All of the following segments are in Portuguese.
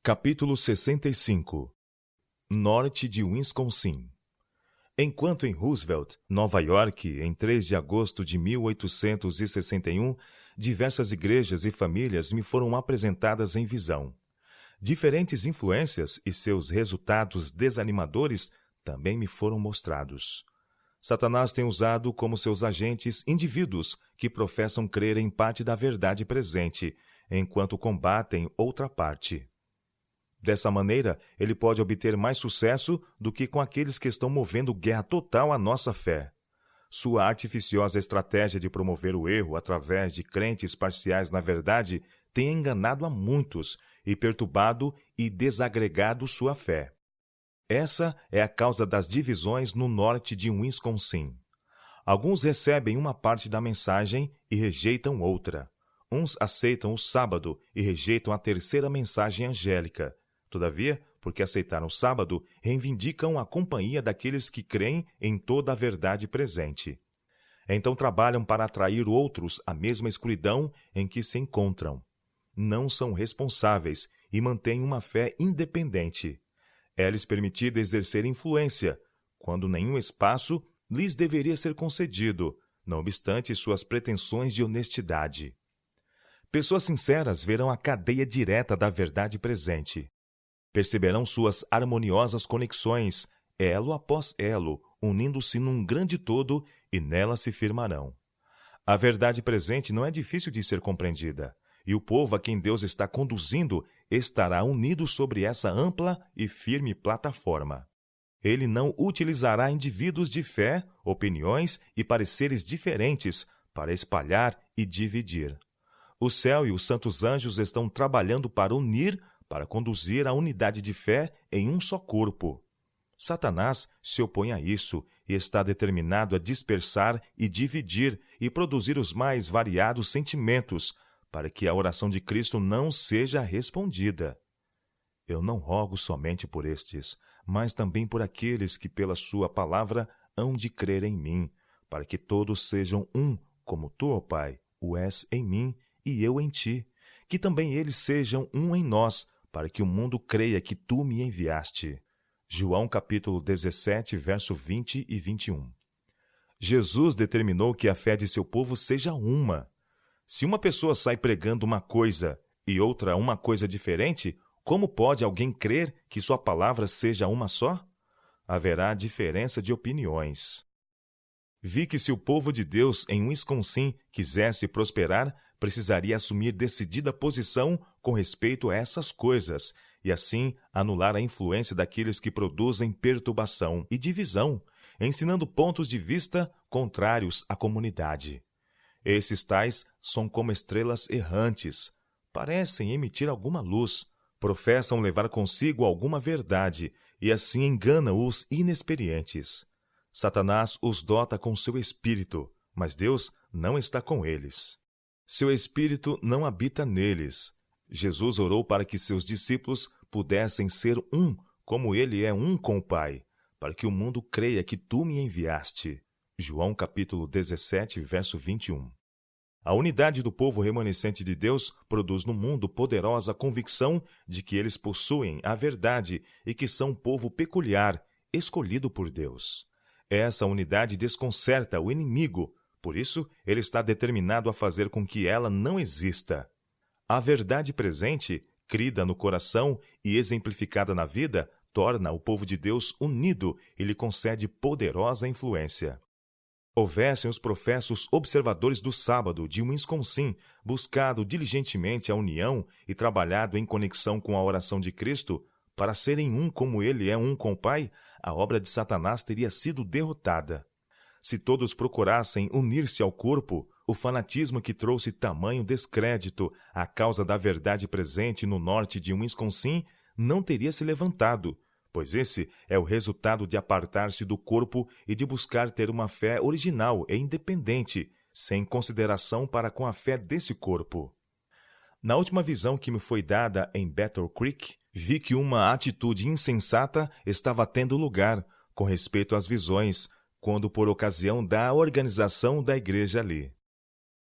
Capítulo 65. Norte de Wisconsin. Enquanto em Roosevelt, Nova York, em 3 de agosto de 1861, diversas igrejas e famílias me foram apresentadas em visão. Diferentes influências e seus resultados desanimadores também me foram mostrados. Satanás tem usado como seus agentes indivíduos que professam crer em parte da verdade presente, enquanto combatem outra parte. Dessa maneira, ele pode obter mais sucesso do que com aqueles que estão movendo guerra total à nossa fé. Sua artificiosa estratégia de promover o erro através de crentes parciais na verdade tem enganado a muitos e perturbado e desagregado sua fé. Essa é a causa das divisões no norte de Wisconsin. Alguns recebem uma parte da mensagem e rejeitam outra. Uns aceitam o sábado e rejeitam a terceira mensagem angélica. Todavia, porque aceitaram o sábado, reivindicam a companhia daqueles que creem em toda a verdade presente. Então trabalham para atrair outros à mesma escuridão em que se encontram. Não são responsáveis e mantêm uma fé independente. É-lhes permitido exercer influência, quando nenhum espaço lhes deveria ser concedido, não obstante suas pretensões de honestidade. Pessoas sinceras verão a cadeia direta da verdade presente. Perceberão suas harmoniosas conexões, elo após elo, unindo-se num grande todo e nela se firmarão. A verdade presente não é difícil de ser compreendida, e o povo a quem Deus está conduzindo estará unido sobre essa ampla e firme plataforma. Ele não utilizará indivíduos de fé, opiniões e pareceres diferentes para espalhar e dividir. O céu e os santos anjos estão trabalhando para unir, para conduzir a unidade de fé em um só corpo. Satanás se opõe a isso e está determinado a dispersar e dividir e produzir os mais variados sentimentos, para que a oração de Cristo não seja respondida. Eu não rogo somente por estes, mas também por aqueles que pela sua palavra hão de crer em mim, para que todos sejam um, como tu, ó Pai, o és em mim e eu em ti, que também eles sejam um em nós, para que o mundo creia que tu me enviaste. João capítulo 17, verso 20 e 21. Jesus determinou que a fé de seu povo seja uma. Se uma pessoa sai pregando uma coisa e outra uma coisa diferente, como pode alguém crer que sua palavra seja uma só? Haverá diferença de opiniões. Vi que se o povo de Deus em Wisconsin quisesse prosperar, precisaria assumir decidida posição com respeito a essas coisas e assim anular a influência daqueles que produzem perturbação e divisão, ensinando pontos de vista contrários à comunidade. Esses tais são como estrelas errantes, parecem emitir alguma luz, professam levar consigo alguma verdade e assim enganam os inexperientes. Satanás os dota com seu espírito, mas Deus não está com eles. Seu espírito não habita neles. Jesus orou para que seus discípulos pudessem ser um, como ele é um com o Pai, para que o mundo creia que tu me enviaste. João capítulo 17, verso 21. A unidade do povo remanescente de Deus produz no mundo poderosa convicção de que eles possuem a verdade e que são um povo peculiar, escolhido por Deus. Essa unidade desconcerta o inimigo, por isso ele está determinado a fazer com que ela não exista. A verdade presente, crida no coração e exemplificada na vida, torna o povo de Deus unido e lhe concede poderosa influência. Houvessem os professos observadores do sábado de Wisconsin buscado diligentemente a união e trabalhado em conexão com a oração de Cristo, para serem um como ele é um com o Pai, a obra de Satanás teria sido derrotada. Se todos procurassem unir-se ao corpo, o fanatismo que trouxe tamanho descrédito à causa da verdade presente no norte de Wisconsin não teria se levantado, pois esse é o resultado de apartar-se do corpo e de buscar ter uma fé original e independente, sem consideração para com a fé desse corpo. Na última visão que me foi dada em Battle Creek, vi que uma atitude insensata estava tendo lugar com respeito às visões, quando por ocasião da organização da igreja ali.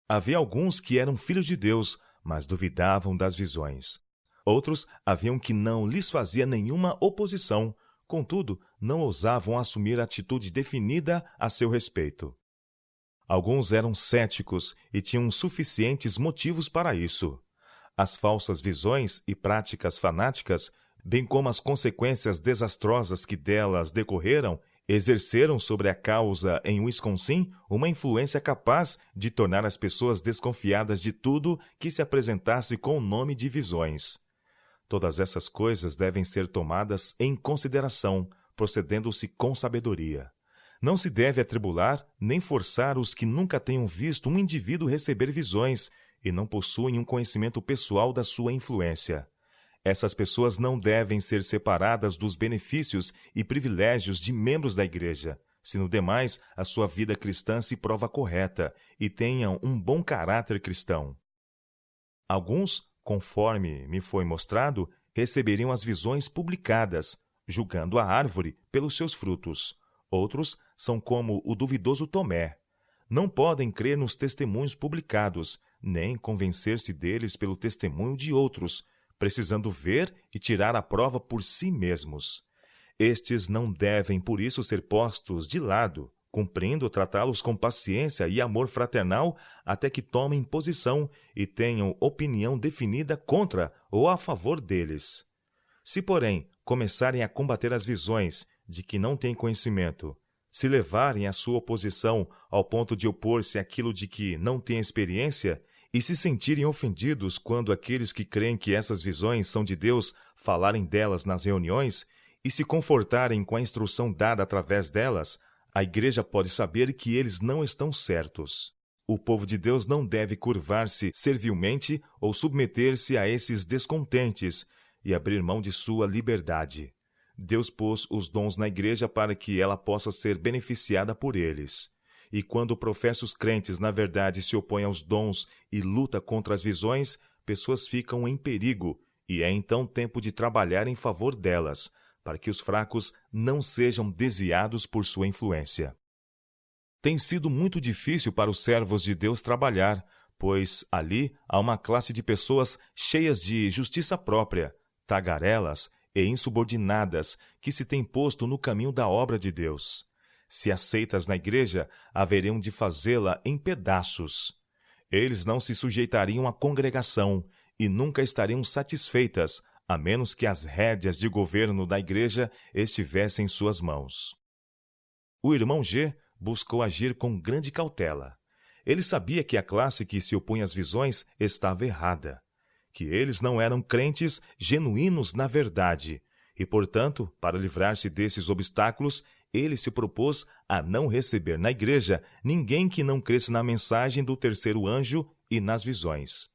Havia alguns que eram filhos de Deus, mas duvidavam das visões. Outros haviam que não lhes fazia nenhuma oposição, contudo, não ousavam assumir atitude definida a seu respeito. Alguns eram céticos e tinham suficientes motivos para isso. As falsas visões e práticas fanáticas, bem como as consequências desastrosas que delas decorreram, exerceram sobre a causa em Wisconsin uma influência capaz de tornar as pessoas desconfiadas de tudo que se apresentasse com o nome de visões. Todas essas coisas devem ser tomadas em consideração, procedendo-se com sabedoria. Não se deve atribular nem forçar os que nunca tenham visto um indivíduo receber visões e não possuem um conhecimento pessoal da sua influência. Essas pessoas não devem ser separadas dos benefícios e privilégios de membros da igreja, se no demais a sua vida cristã se prova correta e tenham um bom caráter cristão. Alguns, conforme me foi mostrado, receberiam as visões publicadas, julgando a árvore pelos seus frutos. Outros são como o duvidoso Tomé. Não podem crer nos testemunhos publicados, nem convencer-se deles pelo testemunho de outros, precisando ver e tirar a prova por si mesmos. Estes não devem, por isso, ser postos de lado, cumprindo tratá-los com paciência e amor fraternal até que tomem posição e tenham opinião definida contra ou a favor deles. Se, porém, começarem a combater as visões de que não têm conhecimento, se levarem a sua oposição ao ponto de opor-se àquilo de que não têm experiência, e se sentirem ofendidos quando aqueles que creem que essas visões são de Deus falarem delas nas reuniões, e se confortarem com a instrução dada através delas, a igreja pode saber que eles não estão certos. O povo de Deus não deve curvar-se servilmente ou submeter-se a esses descontentes e abrir mão de sua liberdade. Deus pôs os dons na igreja para que ela possa ser beneficiada por eles. E quando professos crentes, na verdade, se opõem aos dons e luta contra as visões, pessoas ficam em perigo, e é então tempo de trabalhar em favor delas, para que os fracos não sejam desviados por sua influência. Tem sido muito difícil para os servos de Deus trabalhar, pois ali há uma classe de pessoas cheias de justiça própria, tagarelas e insubordinadas, que se têm posto no caminho da obra de Deus. Se aceitas na igreja, haveriam de fazê-la em pedaços. Eles não se sujeitariam à congregação e nunca estariam satisfeitas, a menos que as rédeas de governo da igreja estivessem em suas mãos. O irmão G buscou agir com grande cautela. Ele sabia que a classe que se opunha às visões estava errada, que eles não eram crentes genuínos na verdade, e, portanto, para livrar-se desses obstáculos, ele se propôs a não receber na igreja ninguém que não cresce na mensagem do terceiro anjo e nas visões.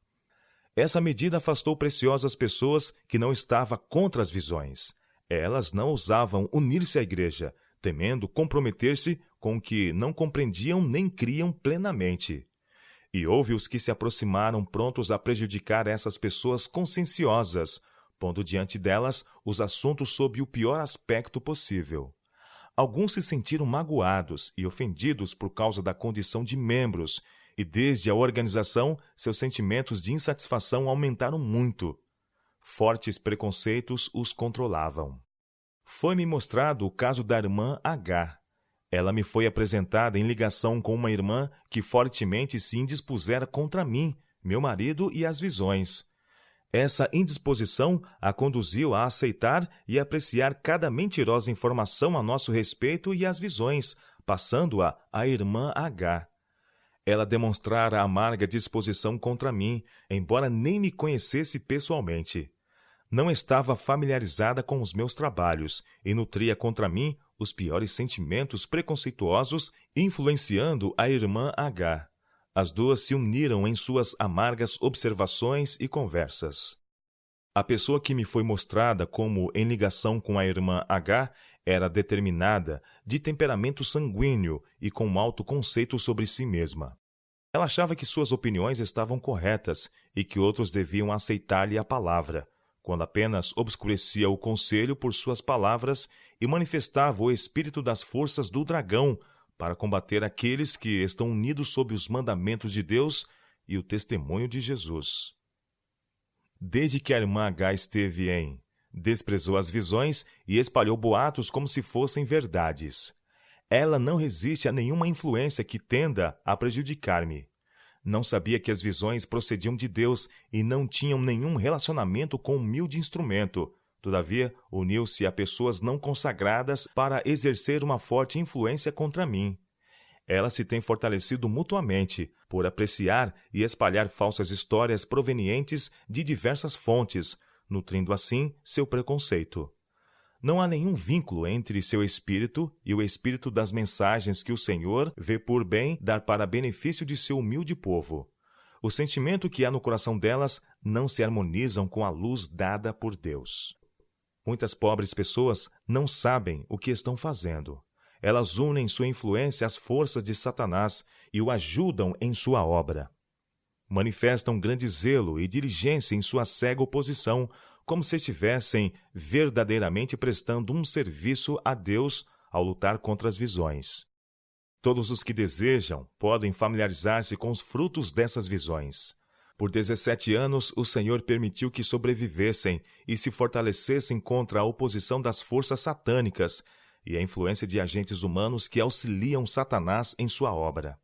Essa medida afastou preciosas pessoas que não estavam contra as visões. Elas não ousavam unir-se à igreja, temendo comprometer-se com o que não compreendiam nem criam plenamente. E houve os que se aproximaram prontos a prejudicar essas pessoas conscienciosas, pondo diante delas os assuntos sob o pior aspecto possível. Alguns se sentiram magoados e ofendidos por causa da condição de membros, e desde a organização, seus sentimentos de insatisfação aumentaram muito. Fortes preconceitos os controlavam. Foi-me mostrado o caso da irmã H. Ela me foi apresentada em ligação com uma irmã que fortemente se indispusera contra mim, meu marido e as visões. Essa indisposição a conduziu a aceitar e apreciar cada mentirosa informação a nosso respeito e as visões, passando-a à irmã H. Ela demonstrara amarga disposição contra mim, embora nem me conhecesse pessoalmente. Não estava familiarizada com os meus trabalhos e nutria contra mim os piores sentimentos preconceituosos, influenciando a irmã H. As duas se uniram em suas amargas observações e conversas. A pessoa que me foi mostrada como em ligação com a irmã H era determinada, de temperamento sanguíneo e com alto conceito sobre si mesma. Ela achava que suas opiniões estavam corretas e que outros deviam aceitar-lhe a palavra, quando apenas obscurecia o conselho por suas palavras e manifestava o espírito das forças do dragão para combater aqueles que estão unidos sob os mandamentos de Deus e o testemunho de Jesus. desde que a irmã H esteve em... Desprezou as visões e espalhou boatos como se fossem verdades. Ela não resiste a nenhuma influência que tenda a prejudicar-me. Não sabia que as visões procediam de Deus e não tinham nenhum relacionamento com o humilde instrumento. Todavia, uniu-se a pessoas não consagradas para exercer uma forte influência contra mim. Elas se têm fortalecido mutuamente por apreciar e espalhar falsas histórias provenientes de diversas fontes, nutrindo assim seu preconceito. Não há nenhum vínculo entre seu espírito e o espírito das mensagens que o Senhor vê por bem dar para benefício de seu humilde povo. O sentimento que há no coração delas não se harmonizam com a luz dada por Deus. Muitas pobres pessoas não sabem o que estão fazendo. Elas unem sua influência às forças de Satanás e o ajudam em sua obra. Manifestam grande zelo e diligência em sua cega oposição, como se estivessem verdadeiramente prestando um serviço a Deus ao lutar contra as visões. Todos os que desejam podem familiarizar-se com os frutos dessas visões. Por 17 anos, o Senhor permitiu que sobrevivessem e se fortalecessem contra a oposição das forças satânicas e a influência de agentes humanos que auxiliam Satanás em sua obra.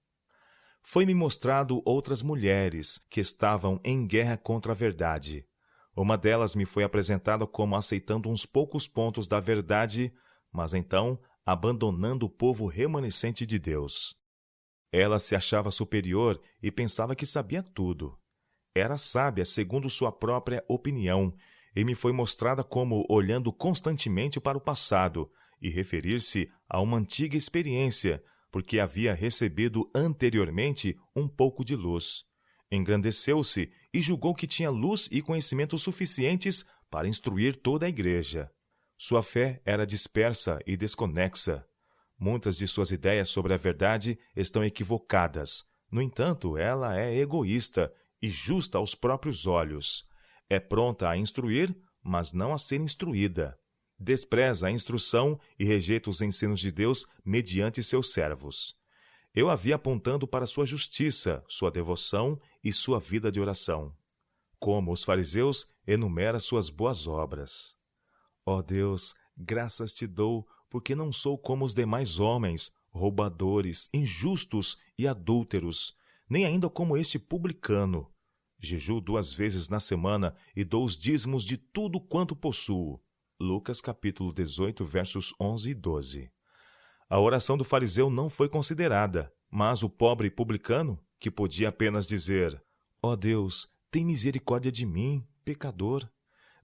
Foi-me mostrado outras mulheres que estavam em guerra contra a verdade. Uma delas me foi apresentada como aceitando uns poucos pontos da verdade, mas então abandonando o povo remanescente de Deus. Ela se achava superior e pensava que sabia tudo. Era sábia segundo sua própria opinião, e me foi mostrada como olhando constantemente para o passado e referir-se a uma antiga experiência, porque havia recebido anteriormente um pouco de luz. Engrandeceu-se e julgou que tinha luz e conhecimentos suficientes para instruir toda a igreja. Sua fé era dispersa e desconexa. Muitas de suas ideias sobre a verdade estão equivocadas. No entanto, ela é egoísta e justa aos próprios olhos. É pronta a instruir, mas não a ser instruída. Despreza a instrução e rejeita os ensinos de Deus mediante seus servos. Eu a vi apontando para sua justiça, sua devoção e sua vida de oração. Como os fariseus, enumera suas boas obras. Ó Deus, graças te dou, porque não sou como os demais homens, roubadores, injustos e adúlteros, nem ainda como este publicano. Jejuo 2 vezes na semana e dou os dízimos de tudo quanto possuo. Lucas capítulo 18, versos 11 e 12. A oração do fariseu não foi considerada, mas o pobre publicano, que podia apenas dizer: ó Deus, tem misericórdia de mim, pecador,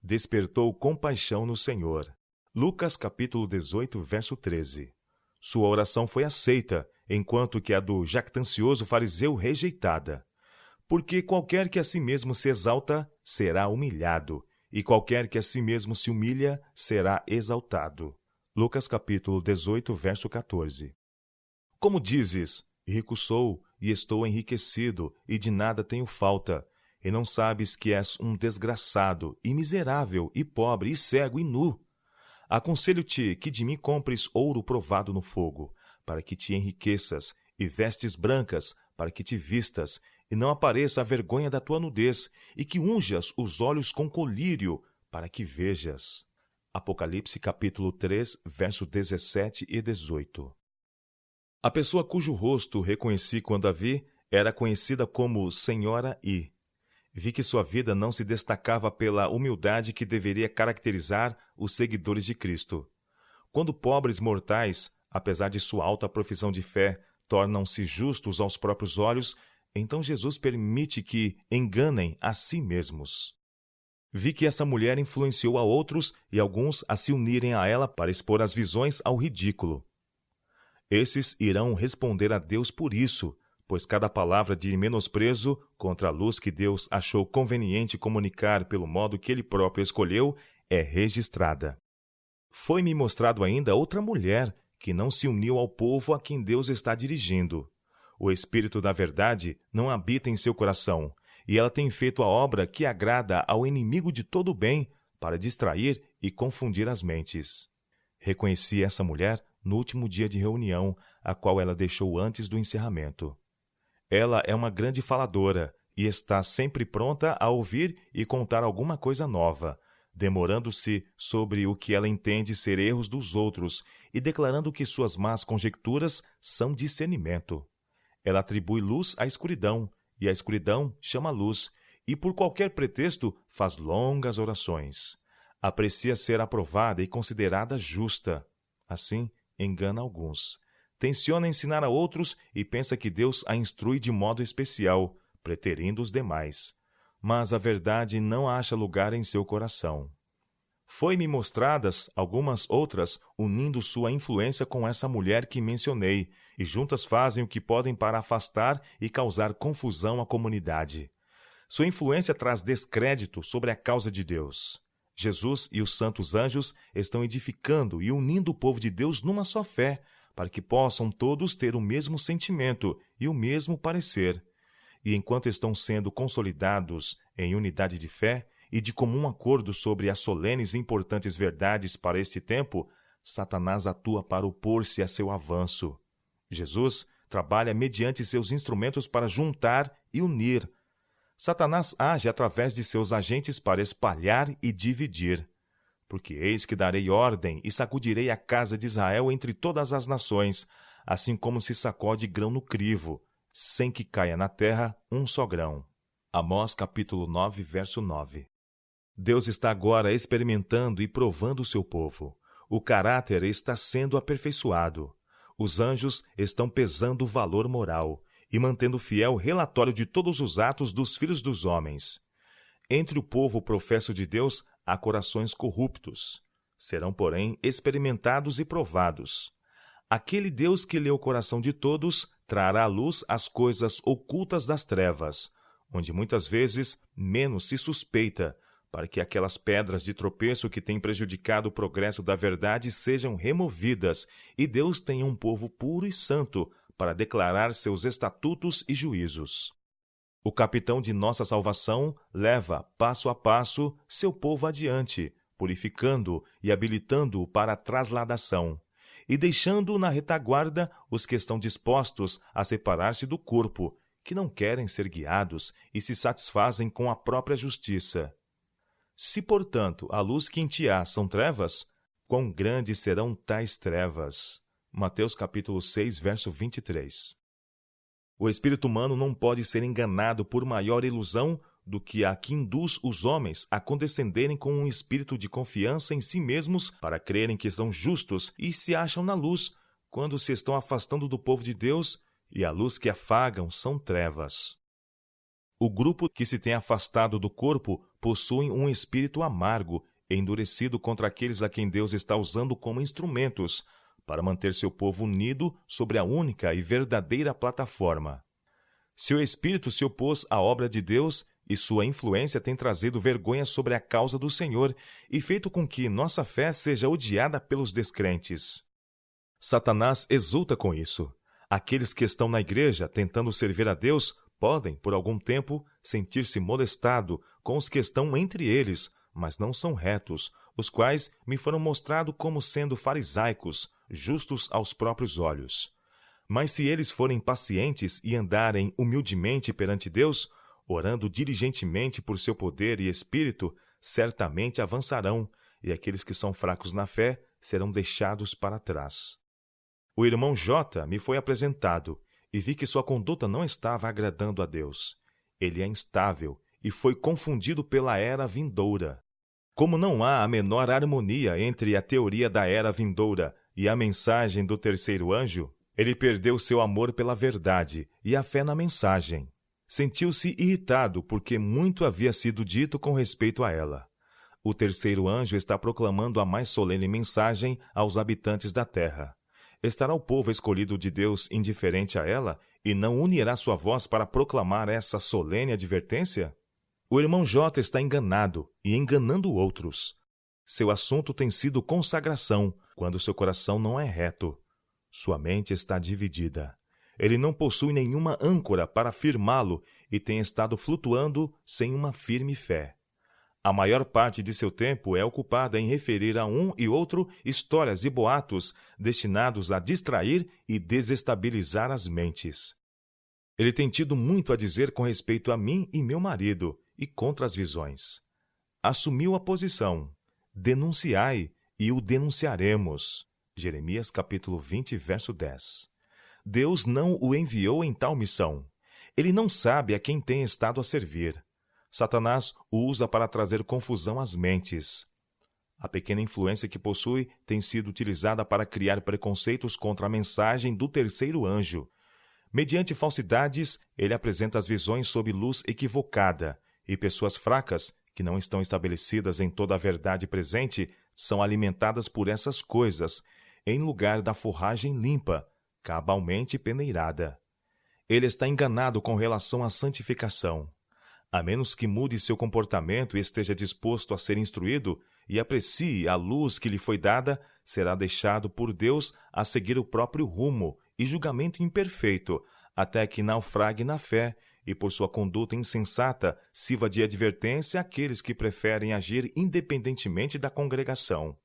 despertou compaixão no Senhor. Lucas capítulo 18, verso 13. Sua oração foi aceita, enquanto que a do jactancioso fariseu rejeitada. Porque qualquer que a si mesmo se exalta, será humilhado, e qualquer que a si mesmo se humilha, será exaltado. Lucas capítulo 18, verso 14. Como dizes, rico sou, e estou enriquecido, e de nada tenho falta, e não sabes que és um desgraçado, e miserável, e pobre, e cego, e nu. Aconselho-te que de mim compres ouro provado no fogo, para que te enriqueças, e vestes brancas, para que te vistas, e não apareça a vergonha da tua nudez, e que unjas os olhos com colírio, para que vejas. Apocalipse capítulo 3, verso 17 e 18. A pessoa cujo rosto reconheci quando a vi era conhecida como Senhora I. Vi que sua vida não se destacava pela humildade que deveria caracterizar os seguidores de Cristo. Quando pobres mortais, apesar de sua alta profissão de fé, tornam-se justos aos próprios olhos, então Jesus permite que enganem a si mesmos. Vi que essa mulher influenciou a outros e alguns a se unirem a ela para expor as visões ao ridículo. Esses irão responder a Deus por isso, pois cada palavra de menosprezo contra a luz que Deus achou conveniente comunicar pelo modo que ele próprio escolheu é registrada. Foi-me mostrado ainda outra mulher que não se uniu ao povo a quem Deus está dirigindo. O Espírito da Verdade não habita em seu coração, e ela tem feito a obra que agrada ao inimigo de todo o bem para distrair e confundir as mentes. Reconheci essa mulher no último dia de reunião, a qual ela deixou antes do encerramento. Ela é uma grande faladora e está sempre pronta a ouvir e contar alguma coisa nova, demorando-se sobre o que ela entende ser erros dos outros e declarando que suas más conjecturas são discernimento. Ela atribui luz à escuridão, e a escuridão chama luz, e por qualquer pretexto faz longas orações. Aprecia ser aprovada e considerada justa. Assim, engana alguns. Tenciona ensinar a outros e pensa que Deus a instrui de modo especial, preterindo os demais. Mas a verdade não acha lugar em seu coração. Foi-me mostradas algumas outras, unindo sua influência com essa mulher que mencionei, e juntas fazem o que podem para afastar e causar confusão à comunidade. Sua influência traz descrédito sobre a causa de Deus. Jesus e os santos anjos estão edificando e unindo o povo de Deus numa só fé, para que possam todos ter o mesmo sentimento e o mesmo parecer. E enquanto estão sendo consolidados em unidade de fé e de comum acordo sobre as solenes e importantes verdades para este tempo, Satanás atua para opor-se a seu avanço. Jesus trabalha mediante seus instrumentos para juntar e unir. Satanás age através de seus agentes para espalhar e dividir. Porque eis que darei ordem e sacudirei a casa de Israel entre todas as nações, assim como se sacode grão no crivo, sem que caia na terra um só grão. Amós capítulo 9, verso 9. Deus está agora experimentando e provando o seu povo. O caráter está sendo aperfeiçoado. Os anjos estão pesando o valor moral e mantendo fiel relatório de todos os atos dos filhos dos homens. Entre o povo professo de Deus há corações corruptos. Serão, porém, experimentados e provados. Aquele Deus que lê o coração de todos trará à luz as coisas ocultas das trevas, onde muitas vezes menos se suspeita, para que aquelas pedras de tropeço que têm prejudicado o progresso da verdade sejam removidas e Deus tenha um povo puro e santo para declarar seus estatutos e juízos. O capitão de nossa salvação leva, passo a passo, seu povo adiante, purificando e habilitando-o para a trasladação, e deixando na retaguarda os que estão dispostos a separar-se do corpo, que não querem ser guiados e se satisfazem com a própria justiça. Se, portanto, a luz que em ti há são trevas, quão grandes serão tais trevas? Mateus capítulo 6, verso 23. O espírito humano não pode ser enganado por maior ilusão do que a que induz os homens a condescenderem com um espírito de confiança em si mesmos para crerem que são justos e se acham na luz, quando se estão afastando do povo de Deus, e a luz que afagam são trevas. O grupo que se tem afastado do corpo possui um espírito amargo, endurecido contra aqueles a quem Deus está usando como instrumentos, para manter seu povo unido sobre a única e verdadeira plataforma. Seu espírito se opôs à obra de Deus e sua influência tem trazido vergonha sobre a causa do Senhor e feito com que nossa fé seja odiada pelos descrentes. Satanás exulta com isso. Aqueles que estão na igreja tentando servir a Deus podem, por algum tempo, sentir-se molestado com os que estão entre eles, mas não são retos, os quais me foram mostrados como sendo farisaicos, justos aos próprios olhos. Mas se eles forem pacientes e andarem humildemente perante Deus, orando diligentemente por seu poder e espírito, certamente avançarão, e aqueles que são fracos na fé serão deixados para trás. O irmão J me foi apresentado, e vi que sua conduta não estava agradando a Deus. Ele é instável e foi confundido pela era vindoura. Como não há a menor harmonia entre a teoria da era vindoura e a mensagem do terceiro anjo, ele perdeu seu amor pela verdade e a fé na mensagem. Sentiu-se irritado porque muito havia sido dito com respeito a ela. O terceiro anjo está proclamando a mais solene mensagem aos habitantes da terra. Estará o povo escolhido de Deus indiferente a ela e não unirá sua voz para proclamar essa solene advertência? O irmão J está enganado e enganando outros. Seu assunto tem sido consagração, quando seu coração não é reto. Sua mente está dividida. Ele não possui nenhuma âncora para firmá-lo e tem estado flutuando sem uma firme fé. A maior parte de seu tempo é ocupada em referir a um e outro histórias e boatos destinados a distrair e desestabilizar as mentes. Ele tem tido muito a dizer com respeito a mim e meu marido e contra as visões. Assumiu a posição. Denunciai e o denunciaremos. Jeremias capítulo 20, verso 10. Deus não o enviou em tal missão. Ele não sabe a quem tem estado a servir. Satanás o usa para trazer confusão às mentes. A pequena influência que possui tem sido utilizada para criar preconceitos contra a mensagem do terceiro anjo. Mediante falsidades, ele apresenta as visões sob luz equivocada, e pessoas fracas, que não estão estabelecidas em toda a verdade presente, são alimentadas por essas coisas, em lugar da forragem limpa, cabalmente peneirada. Ele está enganado com relação à santificação. A menos que mude seu comportamento e esteja disposto a ser instruído e aprecie a luz que lhe foi dada, será deixado por Deus a seguir o próprio rumo e julgamento imperfeito, até que naufrague na fé e, por sua conduta insensata, sirva de advertência àqueles que preferem agir independentemente da congregação.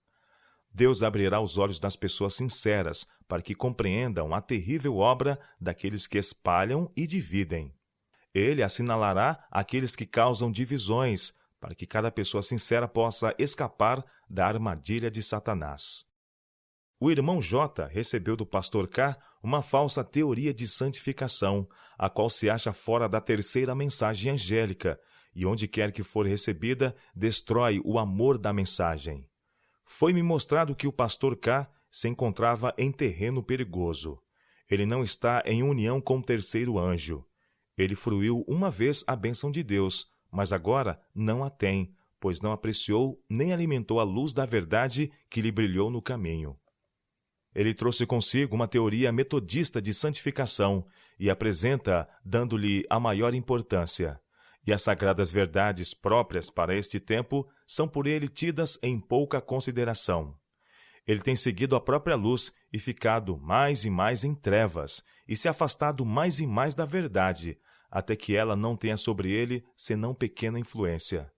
Deus abrirá os olhos das pessoas sinceras para que compreendam a terrível obra daqueles que espalham e dividem. Ele assinalará aqueles que causam divisões, para que cada pessoa sincera possa escapar da armadilha de Satanás. O irmão J. recebeu do pastor K. uma falsa teoria de santificação, a qual se acha fora da terceira mensagem angélica, e onde quer que for recebida, destrói o amor da mensagem. Foi-me mostrado que o pastor K. se encontrava em terreno perigoso. Ele não está em união com o terceiro anjo. Ele fruiu uma vez a bênção de Deus, mas agora não a tem, pois não apreciou nem alimentou a luz da verdade que lhe brilhou no caminho. Ele trouxe consigo uma teoria metodista de santificação e apresenta dando-lhe a maior importância. E as sagradas verdades próprias para este tempo são por ele tidas em pouca consideração. Ele tem seguido a própria luz e ficado mais e mais em trevas, e se afastado mais e mais da verdade, até que ela não tenha sobre ele senão pequena influência.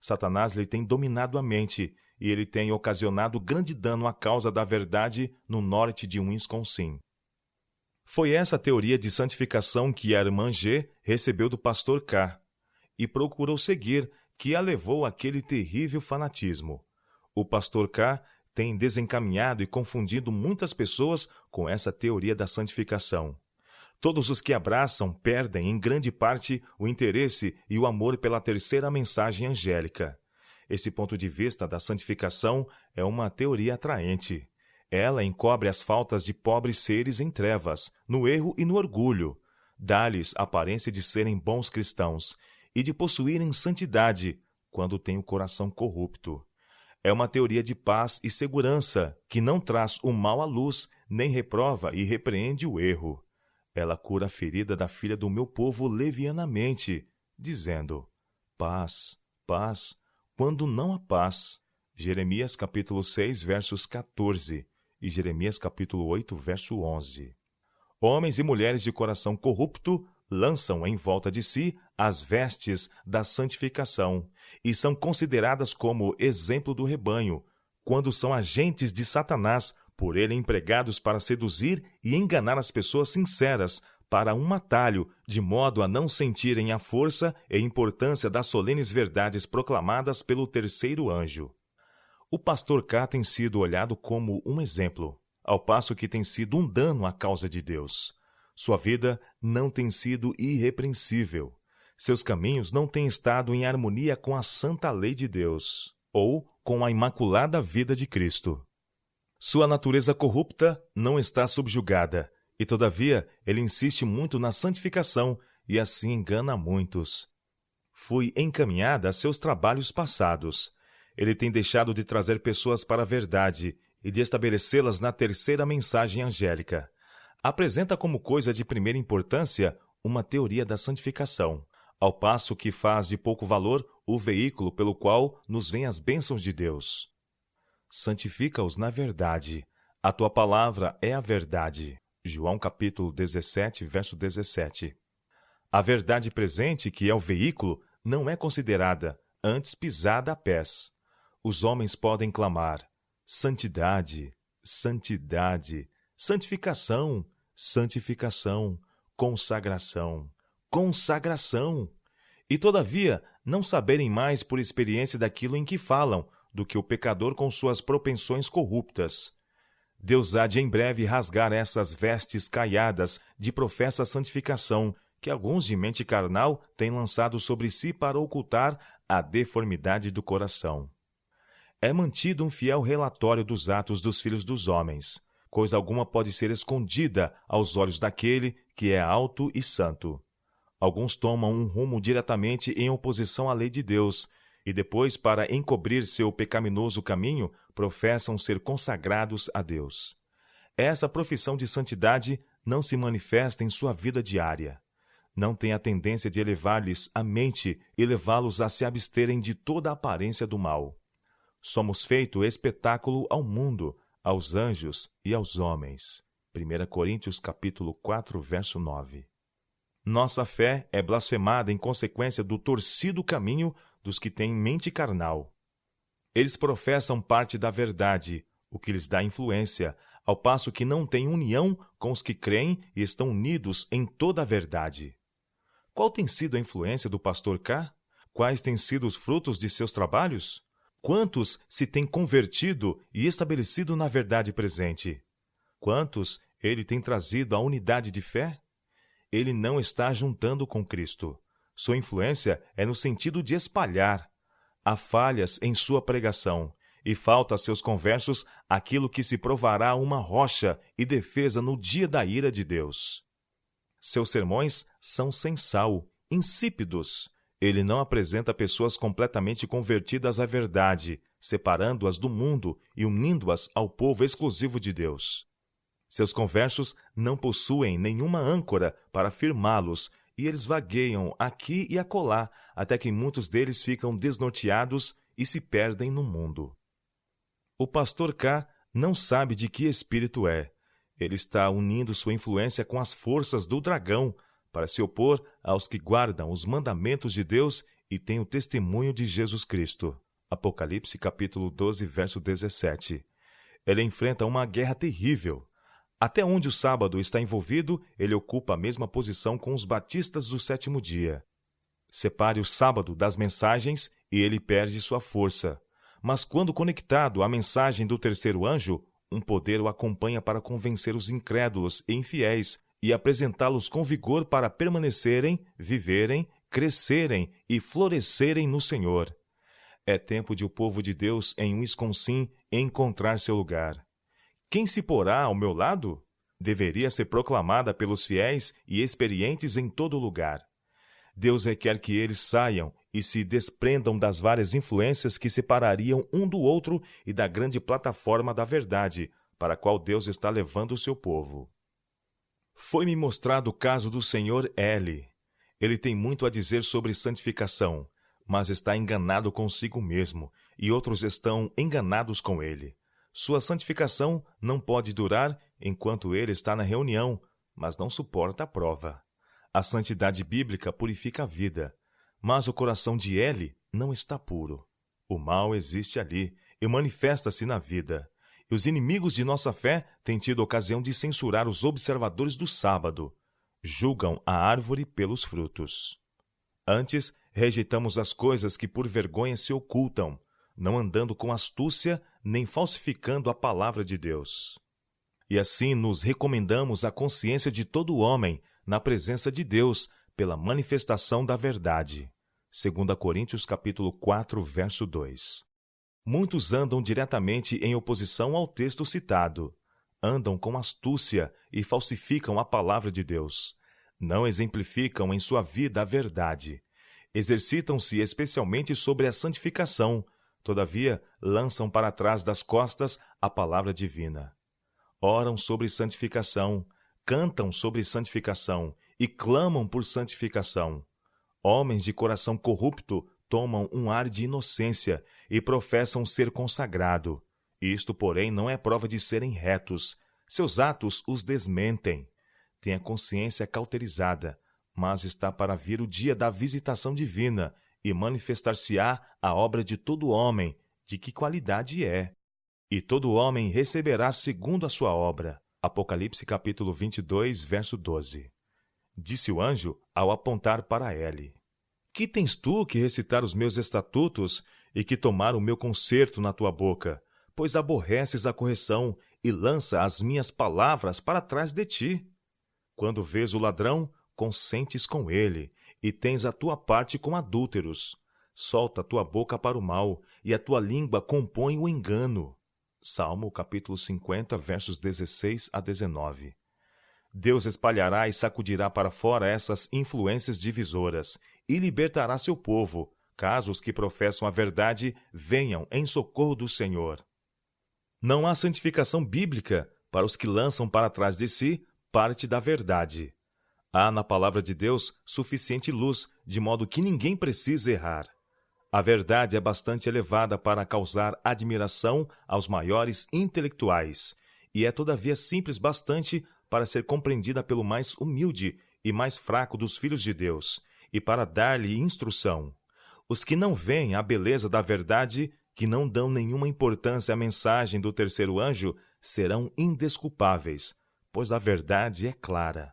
Satanás lhe tem dominado a mente, e ele tem ocasionado grande dano à causa da verdade no norte de Wisconsin. Foi essa teoria de santificação que a irmã G. recebeu do pastor K. e procurou seguir, que a levou àquele terrível fanatismo. O pastor K. tem desencaminhado e confundido muitas pessoas com essa teoria da santificação. Todos os que abraçam perdem, em grande parte, o interesse e o amor pela terceira mensagem angélica. Esse ponto de vista da santificação é uma teoria atraente. Ela encobre as faltas de pobres seres em trevas, no erro e no orgulho. Dá-lhes a aparência de serem bons cristãos e de possuírem santidade, quando têm o coração corrupto. É uma teoria de paz e segurança, que não traz o mal à luz, nem reprova e repreende o erro. Ela cura a ferida da filha do meu povo levianamente, dizendo: paz, paz, quando não há paz. Jeremias capítulo 6, versos 14 e Jeremias capítulo 8, verso 11. Homens e mulheres de coração corrupto lançam em volta de si as vestes da santificação e são consideradas como exemplo do rebanho, quando são agentes de Satanás, por ele empregados para seduzir e enganar as pessoas sinceras para um atalho, de modo a não sentirem a força e importância das solenes verdades proclamadas pelo terceiro anjo. O pastor K. tem sido olhado como um exemplo, ao passo que tem sido um dano à causa de Deus. Sua vida não tem sido irrepreensível. Seus caminhos não têm estado em harmonia com a santa lei de Deus, ou com a imaculada vida de Cristo. Sua natureza corrupta não está subjugada, e todavia ele insiste muito na santificação e assim engana muitos. Fui encaminhada a seus trabalhos passados. Ele tem deixado de trazer pessoas para a verdade e de estabelecê-las na terceira mensagem angélica. Apresenta como coisa de primeira importância uma teoria da santificação, ao passo que faz de pouco valor o veículo pelo qual nos vêm as bênçãos de Deus. Santifica-os na verdade. A tua palavra é a verdade. João capítulo 17, verso 17. A verdade presente, que é o veículo, não é considerada, antes pisada a pés. Os homens podem clamar: santidade, santidade, santificação, santificação, consagração, consagração. E, todavia, não saberem mais por experiência daquilo em que falam, do que o pecador com suas propensões corruptas. Deus há de em breve rasgar essas vestes caiadas de professa santificação, que alguns de mente carnal têm lançado sobre si para ocultar a deformidade do coração. É mantido um fiel relatório dos atos dos filhos dos homens. Coisa alguma pode ser escondida aos olhos daquele que é alto e santo. Alguns tomam um rumo diretamente em oposição à lei de Deus, e depois, para encobrir seu pecaminoso caminho, professam ser consagrados a Deus. Essa profissão de santidade não se manifesta em sua vida diária. Não tem a tendência de elevar-lhes a mente e levá-los a se absterem de toda a aparência do mal. Somos feito espetáculo ao mundo, aos anjos e aos homens. 1 Coríntios capítulo 4, verso 9. Nossa fé é blasfemada em consequência do torcido caminho dos que têm mente carnal. Eles professam parte da verdade, o que lhes dá influência, ao passo que não têm união com os que creem e estão unidos em toda a verdade. Qual tem sido a influência do pastor K? Quais têm sido os frutos de seus trabalhos? Quantos se têm convertido e estabelecido na verdade presente? Quantos ele tem trazido à unidade de fé? Ele não está juntando com Cristo. Sua influência é no sentido de espalhar. Há falhas em sua pregação, e falta a seus conversos aquilo que se provará uma rocha e defesa no dia da ira de Deus. Seus sermões são sem sal, insípidos. Ele não apresenta pessoas completamente convertidas à verdade, separando-as do mundo e unindo-as ao povo exclusivo de Deus. Seus conversos não possuem nenhuma âncora para firmá-los, e eles vagueiam aqui e acolá, até que muitos deles ficam desnorteados e se perdem no mundo. O pastor K não sabe de que espírito é. Ele está unindo sua influência com as forças do dragão para se opor aos que guardam os mandamentos de Deus e têm o testemunho de Jesus Cristo. Apocalipse capítulo 12, verso 17. Ele enfrenta uma guerra terrível. Até onde o sábado está envolvido, ele ocupa a mesma posição com os batistas do sétimo dia. Separe o sábado das mensagens e ele perde sua força. Mas quando conectado à mensagem do terceiro anjo, um poder o acompanha para convencer os incrédulos e infiéis e apresentá-los com vigor para permanecerem, viverem, crescerem e florescerem no Senhor. É tempo de o povo de Deus em Wisconsin encontrar seu lugar. Quem se porá ao meu lado? Deveria ser proclamada pelos fiéis e experientes em todo lugar. Deus requer que eles saiam e se desprendam das várias influências que separariam um do outro e da grande plataforma da verdade, para a qual Deus está levando o seu povo. Foi-me mostrado o caso do Sr. L. Ele tem muito a dizer sobre santificação, mas está enganado consigo mesmo, e outros estão enganados com ele. Sua santificação não pode durar enquanto ele está na reunião, mas não suporta a prova. A santidade bíblica purifica a vida, mas o coração de L não está puro. O mal existe ali e manifesta-se na vida. E os inimigos de nossa fé têm tido ocasião de censurar os observadores do sábado. Julgam a árvore pelos frutos. Antes, rejeitamos as coisas que por vergonha se ocultam, não andando com astúcia nem falsificando a palavra de Deus. E assim nos recomendamos à consciência de todo homem na presença de Deus pela manifestação da verdade. 2 Coríntios capítulo 4, verso 2. Muitos andam diretamente em oposição ao texto citado. Andam com astúcia e falsificam a palavra de Deus. Não exemplificam em sua vida a verdade. Exercitam-se especialmente sobre a santificação, todavia lançam para trás das costas a palavra divina. Oram sobre santificação, cantam sobre santificação e clamam por santificação. Homens de coração corrupto tomam um ar de inocência e professam ser consagrado. Isto, porém, não é prova de serem retos. Seus atos os desmentem. Têm a consciência cauterizada, mas está para vir o dia da visitação divina e manifestar-se-á a obra de todo homem, de que qualidade é. E todo homem receberá segundo a sua obra. Apocalipse capítulo 22, verso 12. disse o anjo ao apontar para Eli. Que tens tu que recitar os meus estatutos e que tomar o meu concerto na tua boca? Pois aborreces a correção e lança as minhas palavras para trás de ti. Quando vês o ladrão, consentes com ele, e tens a tua parte com adúlteros. Solta a tua boca para o mal, e a tua língua compõe o engano. Salmo capítulo 50, versos 16 a 19. Deus espalhará e sacudirá para fora essas influências divisoras, e libertará seu povo, caso os que professam a verdade venham em socorro do Senhor. Não há santificação bíblica para os que lançam para trás de si parte da verdade. Há na palavra de Deus suficiente luz, de modo que ninguém precisa errar. A verdade é bastante elevada para causar admiração aos maiores intelectuais, e é todavia simples bastante para ser compreendida pelo mais humilde e mais fraco dos filhos de Deus, e para dar-lhe instrução. Os que não veem a beleza da verdade, que não dão nenhuma importância à mensagem do terceiro anjo, serão indesculpáveis, pois a verdade é clara.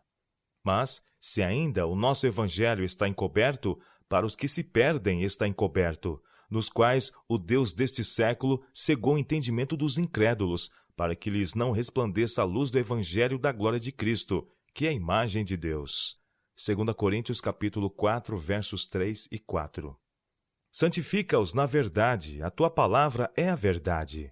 Mas, se ainda o nosso evangelho está encoberto, para os que se perdem está encoberto, nos quais o Deus deste século cegou o entendimento dos incrédulos, para que lhes não resplandeça a luz do evangelho da glória de Cristo, que é a imagem de Deus. 2 Coríntios capítulo 4, versos 3 e 4. Santifica-os na verdade, a tua palavra é a verdade.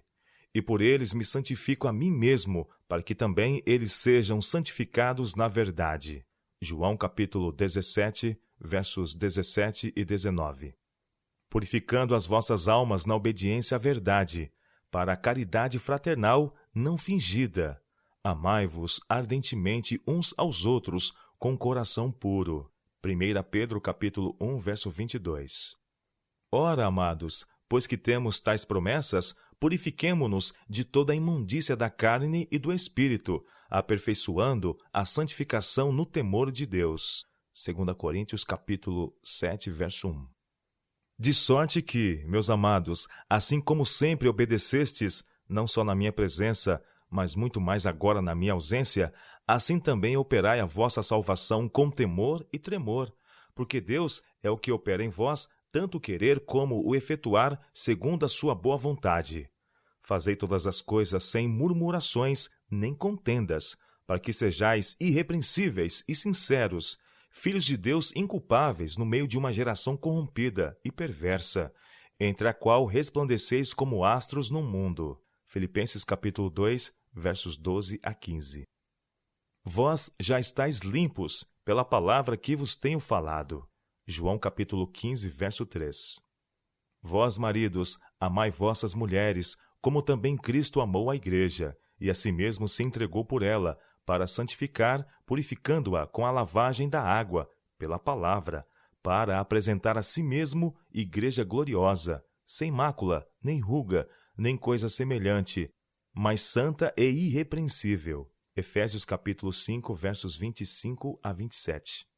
E por eles me santifico a mim mesmo, para que também eles sejam santificados na verdade. João capítulo 17, versos 17 e 19. Purificando as vossas almas na obediência à verdade, para a caridade fraternal não fingida. Amai-vos ardentemente uns aos outros com coração puro. 1 Pedro capítulo 1, verso 22. Ora, amados, pois que temos tais promessas, purifiquemo-nos de toda a imundícia da carne e do espírito, aperfeiçoando a santificação no temor de Deus. 2 Coríntios capítulo 7, verso 1. De sorte que, meus amados, assim como sempre obedecestes, não só na minha presença, mas muito mais agora na minha ausência, assim também operai a vossa salvação com temor e tremor, porque Deus é o que opera em vós, tanto o querer como o efetuar, segundo a sua boa vontade. Fazei todas as coisas sem murmurações nem contendas, para que sejais irrepreensíveis e sinceros, filhos de Deus inculpáveis no meio de uma geração corrompida e perversa, entre a qual resplandeceis como astros no mundo. Filipenses capítulo 2, versos 12 a 15. Vós já estáis limpos pela palavra que vos tenho falado. João capítulo 15, verso 3. Vós, maridos, amai vossas mulheres, como também Cristo amou a igreja, e a si mesmo se entregou por ela, para santificar, purificando-a com a lavagem da água, pela palavra, para apresentar a si mesmo igreja gloriosa, sem mácula, nem ruga, nem coisa semelhante, mas santa e irrepreensível. Efésios capítulo 5, versos 25 a 27.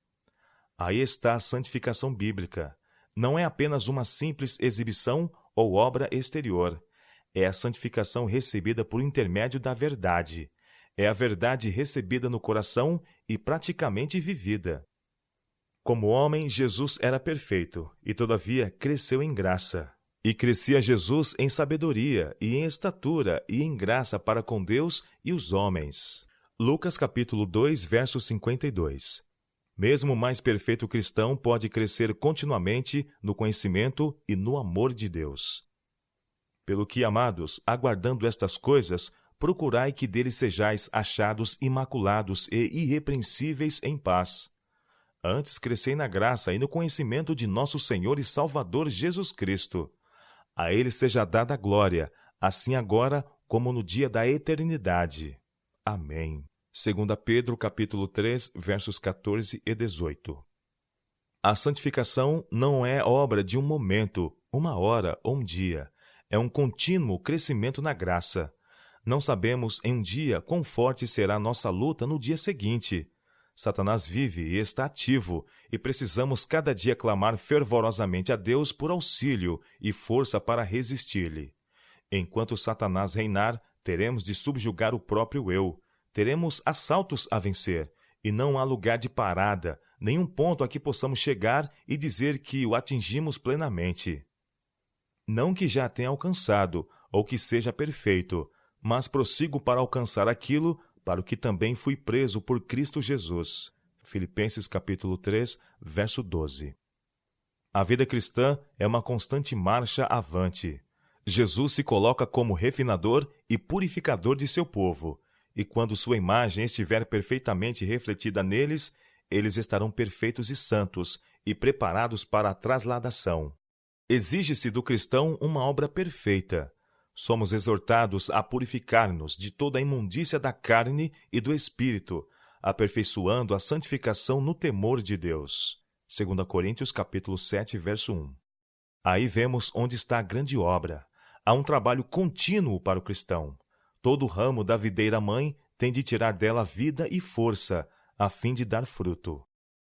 Aí está a santificação bíblica. Não é apenas uma simples exibição ou obra exterior. É a santificação recebida por intermédio da verdade. É a verdade recebida no coração e praticamente vivida. Como homem, Jesus era perfeito e, todavia, cresceu em graça. E crescia Jesus em sabedoria, e em estatura, e em graça para com Deus e os homens. Lucas capítulo 2, verso 52. Mesmo o mais perfeito cristão pode crescer continuamente no conhecimento e no amor de Deus. Pelo que, amados, aguardando estas coisas, procurai que deles sejais achados imaculados e irrepreensíveis em paz. Antes crescei na graça e no conhecimento de nosso Senhor e Salvador Jesus Cristo. A Ele seja dada a glória, assim agora como no dia da eternidade. Amém. 2 Pedro capítulo 3, versos 14 e 18. A santificação não é obra de um momento, uma hora ou um dia. É um contínuo crescimento na graça. Não sabemos em um dia quão forte será nossa luta no dia seguinte. Satanás vive e está ativo, e precisamos cada dia clamar fervorosamente a Deus por auxílio e força para resistir-lhe. Enquanto Satanás reinar, teremos de subjugar o próprio eu. Teremos assaltos a vencer, e não há lugar de parada, nenhum ponto a que possamos chegar e dizer que o atingimos plenamente. Não que já tenha alcançado, ou que seja perfeito, mas prossigo para alcançar aquilo para o que também fui preso por Cristo Jesus. Filipenses capítulo 3, verso 12. A vida cristã é uma constante marcha avante. Jesus se coloca como refinador e purificador de seu povo, e quando sua imagem estiver perfeitamente refletida neles, eles estarão perfeitos e santos e preparados para a trasladação. Exige-se do cristão uma obra perfeita. Somos exortados a purificar-nos de toda a imundícia da carne e do espírito, aperfeiçoando a santificação no temor de Deus. 2 Coríntios capítulo 7, verso 1. Aí vemos onde está a grande obra. Há um trabalho contínuo para o cristão. Todo ramo da videira mãe tem de tirar dela vida e força, a fim de dar fruto.